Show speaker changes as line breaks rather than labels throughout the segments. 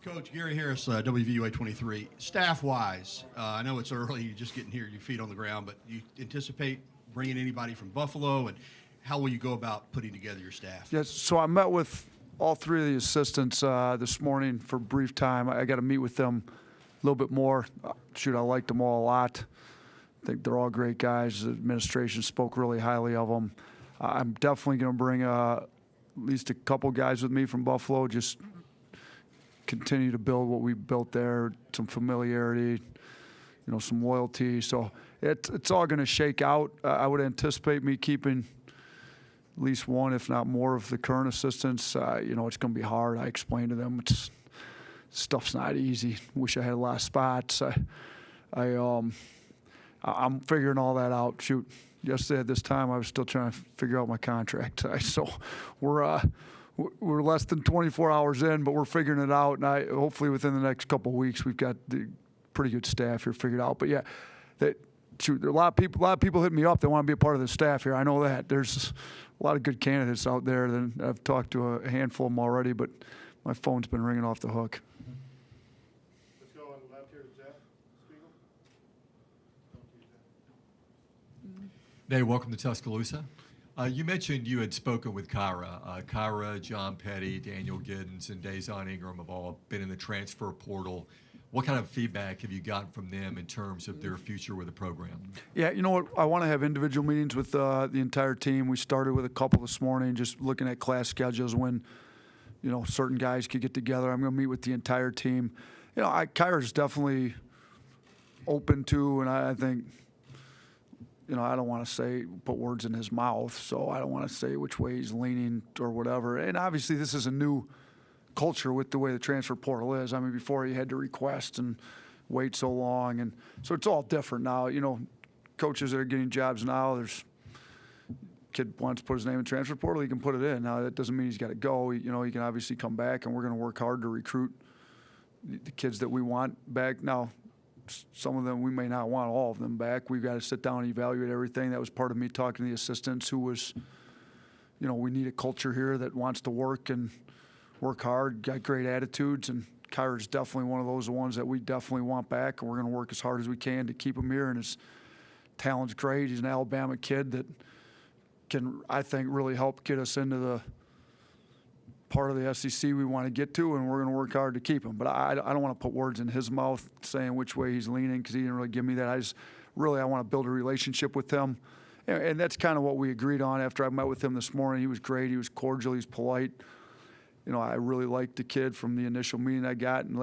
Coach Gary Harris, WVUA 23. Staff-wise, I know it's early, you're just getting here, your feet on the ground, but you anticipate bringing anybody from Buffalo, and how will you go about putting together your staff?
Yes, so I met with all three of the assistants this morning for a brief time. I got to meet with them a little bit more. I liked them all a lot. I think they're all great guys. The administration spoke really highly of them. I'm definitely going to bring at least a couple guys with me from Buffalo, just continue to build what we built there, some familiarity, some loyalty. So it's all going to shake out. I would anticipate me keeping at least one, if not more, of the current assistants. It's going to be hard. I explained to them stuff's not easy. Wish I had a lot of spots. I'm figuring all that out. Shoot, yesterday at this time I was still trying to figure out my contract. So we're less than 24 hours in, but we're figuring it out. And hopefully within the next couple of weeks we've got the pretty good staff here figured out. But yeah, there are a lot of people hit me up that want to be a part of the staff here. I know that there's a lot of good candidates out there. That I've talked to a handful of them already, but my phone's been ringing off the hook.
Let's go on the left here to Jeff Spiegel.
Nate, welcome to Tuscaloosa. You mentioned you had spoken with Kyra. Kyra, John Petty, Daniel Giddens, and Dazon Ingram have all been in the transfer portal. What kind of feedback have you gotten from them in terms of their future with the program?
Yeah, you know what? I want to have individual meetings with the entire team. We started with a couple this morning, just looking at class schedules when, certain guys could get together. I'm going to meet with the entire team. Kyra's definitely open to, and I think, I don't want to put words in his mouth, so I don't want to say which way he's leaning or whatever. And obviously this is a new culture with the way the transfer portal is. I mean, before you had to request and wait so long, and so it's all different now. Coaches that are getting jobs now, there's kid wants to put his name in the transfer portal, he can put it in. Now that doesn't mean he's got to go. He can obviously come back, and we're going to work hard to recruit the kids that we want back. Now, some of them we may not want all of them back. We've got to sit down and evaluate everything. That was part of me talking to the assistants who was, we need a culture here that wants to work and work hard, got great attitudes, and Kyra's definitely one of those ones that we definitely want back, and we're going to work as hard as we can to keep him here. And his talent's great. He's an Alabama kid that can, I think, really help get us into the part of the SEC we want to get to, and we're going to work hard to keep him. But I don't want to put words in his mouth saying which way he's leaning, because he didn't really give me that. I want to build a relationship with him, and that's kind of what we agreed on after I met with him this morning. He was great. He was cordial. He was polite. I really liked the kid from the initial meeting I got, and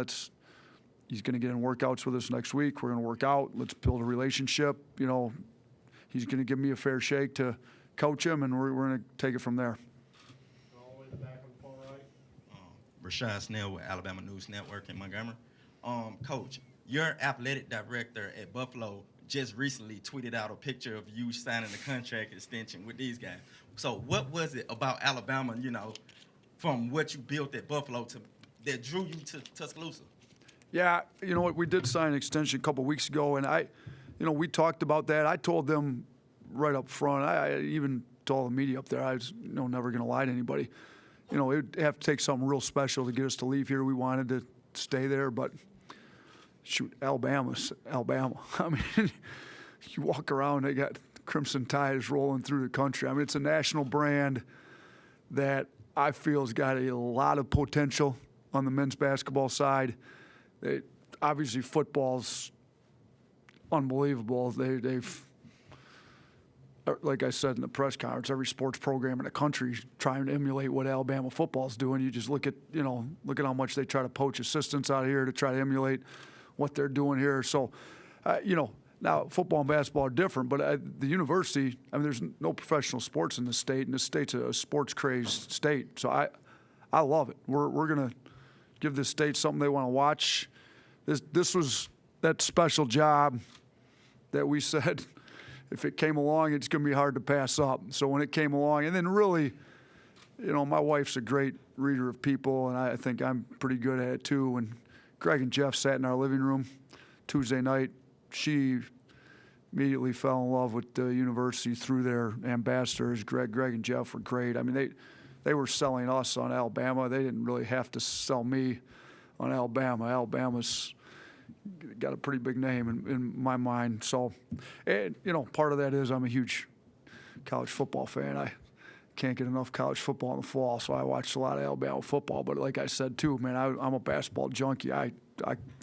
he's going to get in workouts with us next week. We're going to work out. Let's build a relationship. He's going to give me a fair shake to coach him, and we're going to take it from there.
All the way to the back on the far right.
Rashad Snell with Alabama News Network in Montgomery. Coach, your athletic director at Buffalo just recently tweeted out a picture of you signing the contract extension with these guys. So what was it about Alabama, from what you built at Buffalo that drew you to Tuscaloosa?
Yeah, we did sign an extension a couple weeks ago, and we talked about that. I told them right up front. I even told the media up there, I was never going to lie to anybody. It would have to take something real special to get us to leave here. We wanted to stay there, but shoot, Alabama's Alabama. I mean, you walk around, they got Crimson Tides rolling through the country. I mean, it's a national brand that I feel has got a lot of potential on the men's basketball side. Obviously, football's unbelievable. They've, like I said in the press conference, every sports program in the country is trying to emulate what Alabama football's doing. You just look at how much they try to poach assistants out here to try to emulate what they're doing here. So, now football and basketball are different, but the university, there's no professional sports in this state, and this state's a sports-crazed state. So I love it. We're going to give this state something they want to watch. This was that special job that we said if it came along, it's going to be hard to pass up. So when it came along, and then really, my wife's a great reader of people, and I think I'm pretty good at it too. When Greg and Jeff sat in our living room Tuesday night, she immediately fell in love with the university through their ambassadors. Greg and Jeff were great. I mean, they were selling us on Alabama. They didn't really have to sell me on Alabama. Alabama's got a pretty big name in my mind. So, and, part of that is I'm a huge college football fan. I can't get enough college football in the fall, so I watched a lot of Alabama football. But like I said, too, man, I'm a basketball junkie. I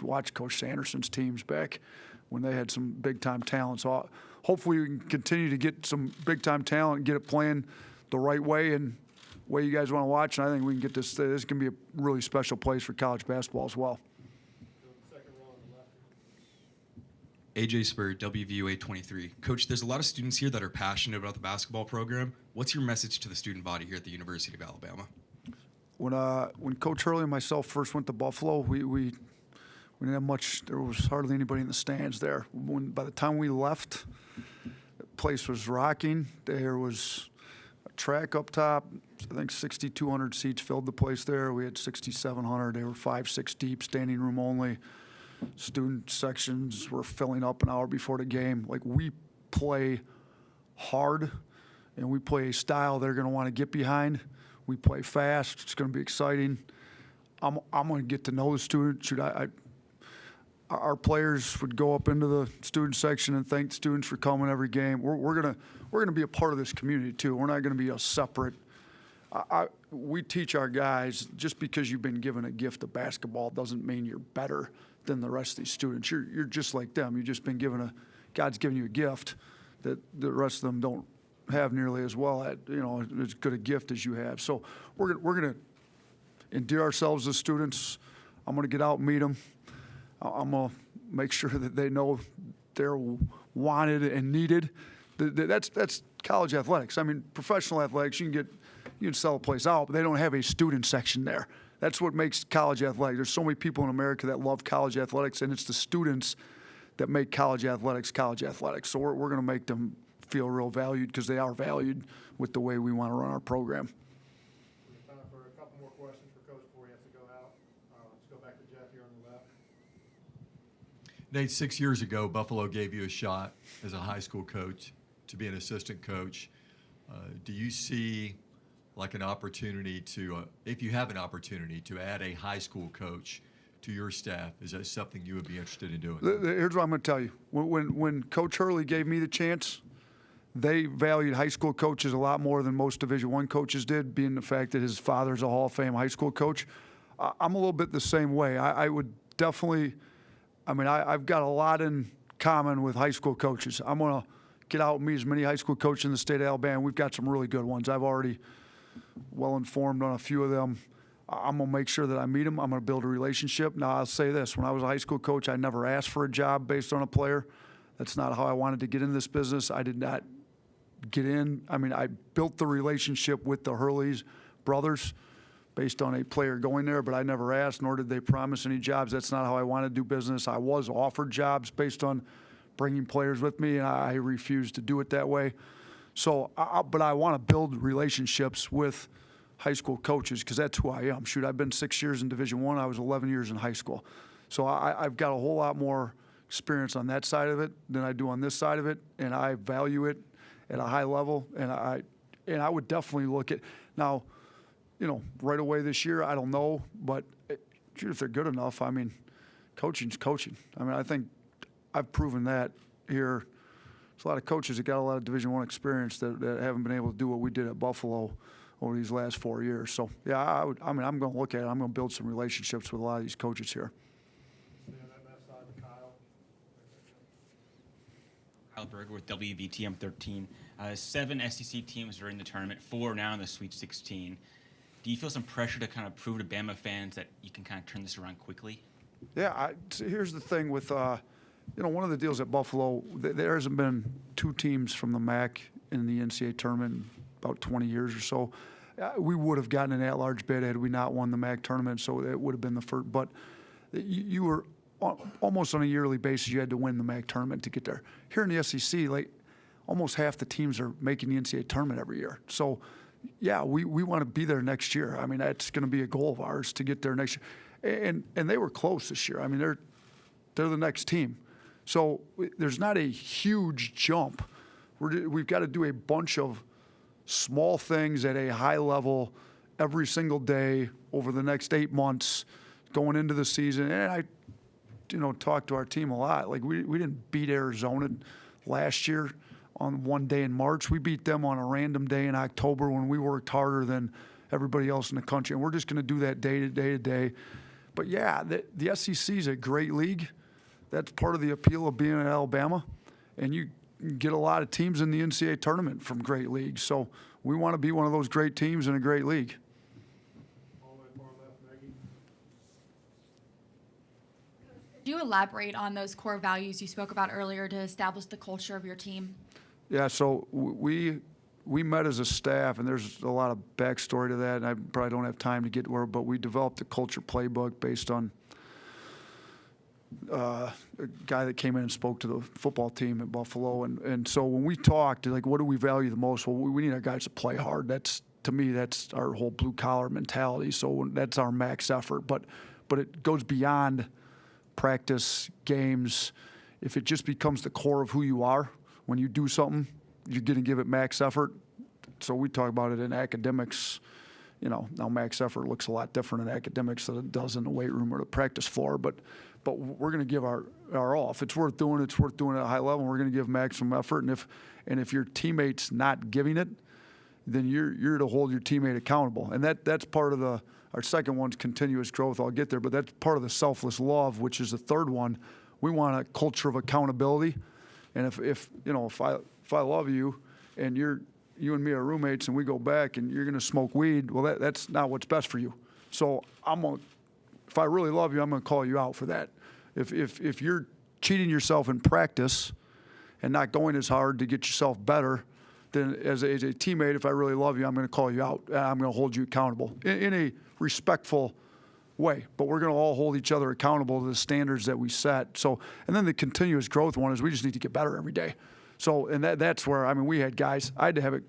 watched Coach Sanderson's teams back when they had some big-time talent. So hopefully we can continue to get some big-time talent and get it playing the right way and way you guys want to watch. And I think we can get this. This can be a really special place for college basketball as well.
Second row on the left.
AJ Spur, WVUA 23. Coach, there's a lot of students here that are passionate about the basketball program. What's your message to the student body here at the University of Alabama?
When Coach Hurley and myself first went to Buffalo, we didn't have much. There was hardly anybody in the stands there. By the time we left, the place was rocking. There was a track up top. I think 6,200 seats filled the place there. We had 6,700. They were 5-6 deep, standing room only. Student sections were filling up an hour before the game. Like, we play hard, and we play a style they're going to want to get behind. We play fast. It's going to be exciting. I'm going to get to know the students. Our players would go up into the student section and thank the students for coming every game. We're gonna be a part of this community too. We're not gonna be a separate. We teach our guys, just because you've been given a gift of basketball doesn't mean you're better than the rest of these students. You're just like them. You've just been given God's given you a gift that the rest of them don't have nearly as well at, as good a gift as you have. So we're gonna endear ourselves as students. I'm gonna get out and meet them. I'm going to make sure that they know they're wanted and needed. That's college athletics. I mean, professional athletics, you can sell a place out, but they don't have a student section there. That's what makes college athletics. There's so many people in America that love college athletics, and it's the students that make college athletics college athletics. So we're going to make them feel real valued, because they are valued with the way we want to run our program.
We have time for a couple more questions for Coach before he has to go out. Let's go back to Jeff here on the left.
Nate, 6 years ago, Buffalo gave you a shot as a high school coach to be an assistant coach. Do you see like an opportunity to, if you have an opportunity to add a high school coach to your staff, is that something you would be interested in doing?
Here's what I'm going to tell you. When Coach Hurley gave me the chance, they valued high school coaches a lot more than most Division I coaches did, being the fact that his father's a Hall of Fame high school coach. I'm a little bit the same way. I would definitely, I've got a lot in common with high school coaches. I'm going to get out and meet as many high school coaches in the state of Alabama. We've got some really good ones. I've already well informed on a few of them. I'm going to make sure that I meet them. I'm going to build a relationship. Now, I'll say this. When I was a high school coach, I never asked for a job based on a player. That's not how I wanted to get in this business. I did not get in. I built the relationship with the Hurleys brothers based on a player going there, but I never asked, nor did they promise any jobs. That's not how I want to do business. I was offered jobs based on bringing players with me, and I refused to do it that way. So, but I want to build relationships with high school coaches, because that's who I am. Shoot, I've been 6 years in Division I. I was 11 years in high school. So I've got a whole lot more experience on that side of it than I do on this side of it, and I value it at a high level, and I would definitely look at now. Right away this year, I don't know, but if they're good enough, coaching's coaching. I think I've proven that here. There's a lot of coaches that got a lot of Division I experience that haven't been able to do what we did at Buffalo over these last 4 years. So, yeah, I'm going to look at it. I'm going to build some relationships with a lot of these coaches here.
Stay on that left side to Kyle.
Kyle Berger with WVTM 13. 7 SEC teams are in the tournament, 4 now in the Sweet 16. Do you feel some pressure to kind of prove to Bama fans that you can kind of turn this around quickly?
Yeah, here's the thing with, one of the deals at Buffalo, there hasn't been 2 teams from the MAC in the NCAA tournament in about 20 years or so. We would have gotten an at-large bid had we not won the MAC tournament, so it would have been the first. But you were almost on a yearly basis, you had to win the MAC tournament to get there. Here in the SEC, almost half the teams are making the NCAA tournament every year. So, yeah, we want to be there next year. That's going to be a goal of ours to get there next year. And they were close this year. They're the next team. So there's not a huge jump. We've got to do a bunch of small things at a high level every single day over the next 8 months going into the season, and I, talked to our team a lot. Like we didn't beat Arizona last year on one day in March. We beat them on a random day in October when we worked harder than everybody else in the country. And we're just going to do that day to day to day. But yeah, the SEC is a great league. That's part of the appeal of being in Alabama. And you get a lot of teams in the NCAA tournament from great leagues. So we want to be one of those great teams in a great league.
All the way far left, Maggie.
Could you elaborate on those core values you spoke about earlier to establish the culture of your team?
Yeah, so we met as a staff, and there's a lot of backstory to that, and I probably don't have time to get where, but we developed a culture playbook based on a guy that came in and spoke to the football team at Buffalo. And so when we talked, like, what do we value the most? Well, we need our guys to play hard. To me, that's our whole blue-collar mentality. So that's our max effort. But it goes beyond practice, games. If it just becomes the core of who you are, when you do something, you're going to give it max effort. So we talk about it in academics. Now max effort looks a lot different in academics than it does in the weight room or the practice floor. But we're going to give our all. If it's worth doing, it's worth doing at a high level. We're going to give maximum effort. And if your teammate's not giving it, then you're to hold your teammate accountable. And that's part of our second one's continuous growth. I'll get there, but that's part of the selfless love, which is the third one. We want a culture of accountability. And if I love you and you and me are roommates and we go back and you're going to smoke weed, well, that's not what's best for you. So if I really love you, I'm going to call you out for that. If you're cheating yourself in practice and not going as hard to get yourself better, then as a teammate, if I really love you, I'm going to call you out. And I'm going to hold you accountable in a respectful way. But we're going to all hold each other accountable to the standards that we set. So, and then the continuous growth one is we just need to get better every day. So, and that's where, we had guys, I had to have it.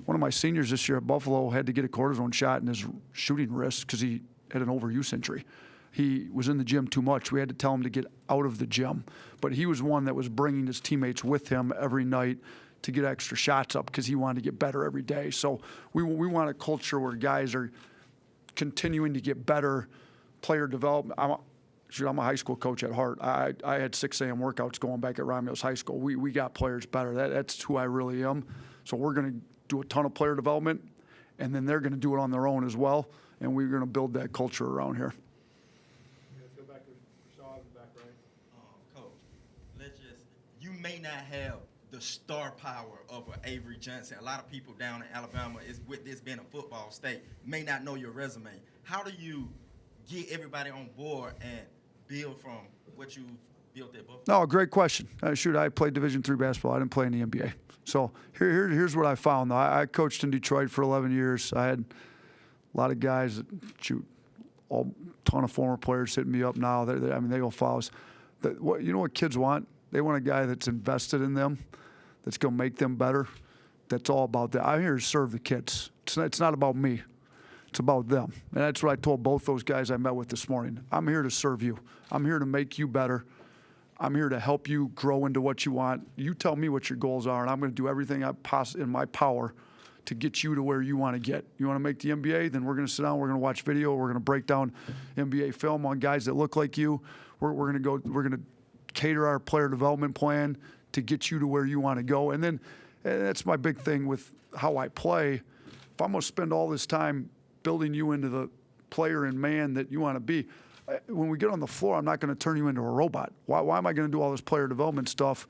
One of my seniors this year at Buffalo had to get a cortisone shot in his shooting wrist because he had an overuse injury. He was in the gym too much. We had to tell him to get out of the gym. But he was one that was bringing his teammates with him every night to get extra shots up because he wanted to get better every day. So we want a culture where guys are continuing to get better, player development. I'm a high school coach at heart. I had 6 a.m. workouts going back at Romulus High School. We got players better. That's who I really am. So we're going to do a ton of player development, and then they're going to do it on their own as well, and we're going to build that culture around here.
Let's go back to Rashad in the back right.
Coach, you may not have the star power of an Avery Johnson. A lot of people down in Alabama, with this being a football state, may not know your resume. How do you get everybody on board and build from what you built at Buffalo?
No, great question. I played Division III basketball. I didn't play in the NBA. So here's what I found, though. I coached in Detroit for 11 years. I had a lot of guys that a ton of former players hitting me up now. They go follow us. You know what kids want? They want a guy that's invested in them, that's going to make them better. That's all about that. I'm here to serve the kids. It's not about me. It's about them. And that's what I told both those guys I met with this morning. I'm here to serve you. I'm here to make you better. I'm here to help you grow into what you want. You tell me what your goals are, and I'm going to do everything in my power to get you to where you want to get. You want to make the NBA? Then we're going to sit down. We're going to watch video. We're going to break down NBA film on guys that look like you. We're going to cater our player development plan to get you to where you want to go. And then that's my big thing with how I play. If I'm going to spend all this time building you into the player and man that you want to be, when we get on the floor, I'm not going to turn you into a robot. Why am I going to do all this player development stuff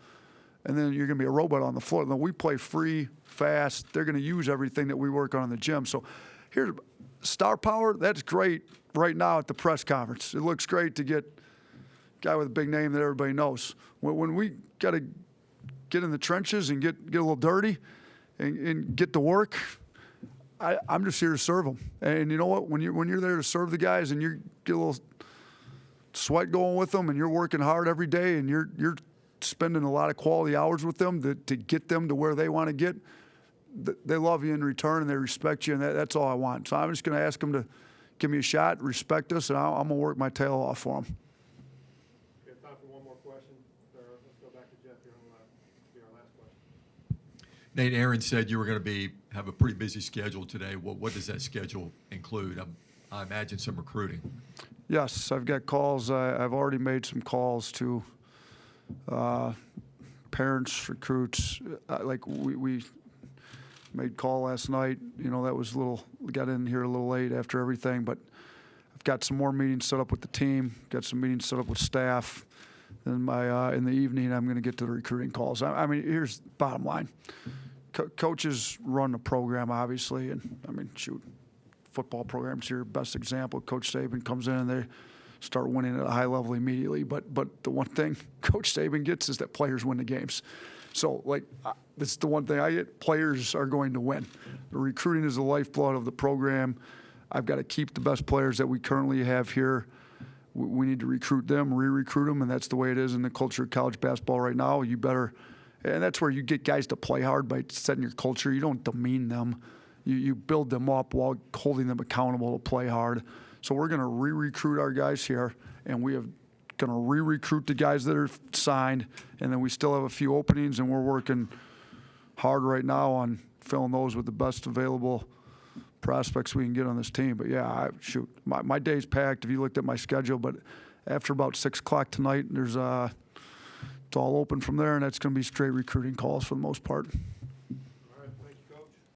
and then you're going to be a robot on the floor? No, we play free, fast. They're going to use everything that we work on in the gym. So here's star power. That's great right now at the press conference. It looks great to get a guy with a big name that everybody knows. When we got to get in the trenches and get a little dirty and get to work, I'm just here to serve them. And you know what? When you're there to serve the guys and you get a little sweat going with them and you're working hard every day and you're spending a lot of quality hours with them to get them to where they want to get, they love you in return and they respect you, and that's all I want. So I'm just going to ask them to give me a shot, respect us, and I'm going to work my tail off for them.
We have time for one more question. Let's go back to Jeff here on be our last question.
Nate, Aaron said you were going to have a pretty busy schedule today. What does that schedule include? I imagine some recruiting.
Yes, I've got calls. I've already made some calls to parents, recruits. Like we made call last night. You know, that was a little, we got in here a little late after everything, but I've got some more meetings set up with the team, got some meetings set up with staff. Then in the evening, I'm going to get to the recruiting calls. I mean, here's the bottom line. Coaches run the program, obviously, and I mean, shoot, football program's your best example. Coach Saban comes in and they start winning at a high level immediately. But the one thing Coach Saban gets is that players win the games. So, like, this is the one thing I get. Players are going to win. The recruiting is the lifeblood of the program. I've got to keep the best players that we currently have here. We need to recruit them, re-recruit them, and that's the way it is in the culture of college basketball right now. You better, and that's where you get guys to play hard by setting your culture. You don't demean them. You build them up while holding them accountable to play hard. So we're going to re-recruit our guys here, and we have going to re-recruit the guys that are signed, and then we still have a few openings, and we're working hard right now on filling those with the best available prospects we can get on this team. But yeah, shoot, my day's packed if you looked at my schedule, but after about 6 o'clock tonight, there's it's all open from there, and that's going to be straight recruiting calls for the most part.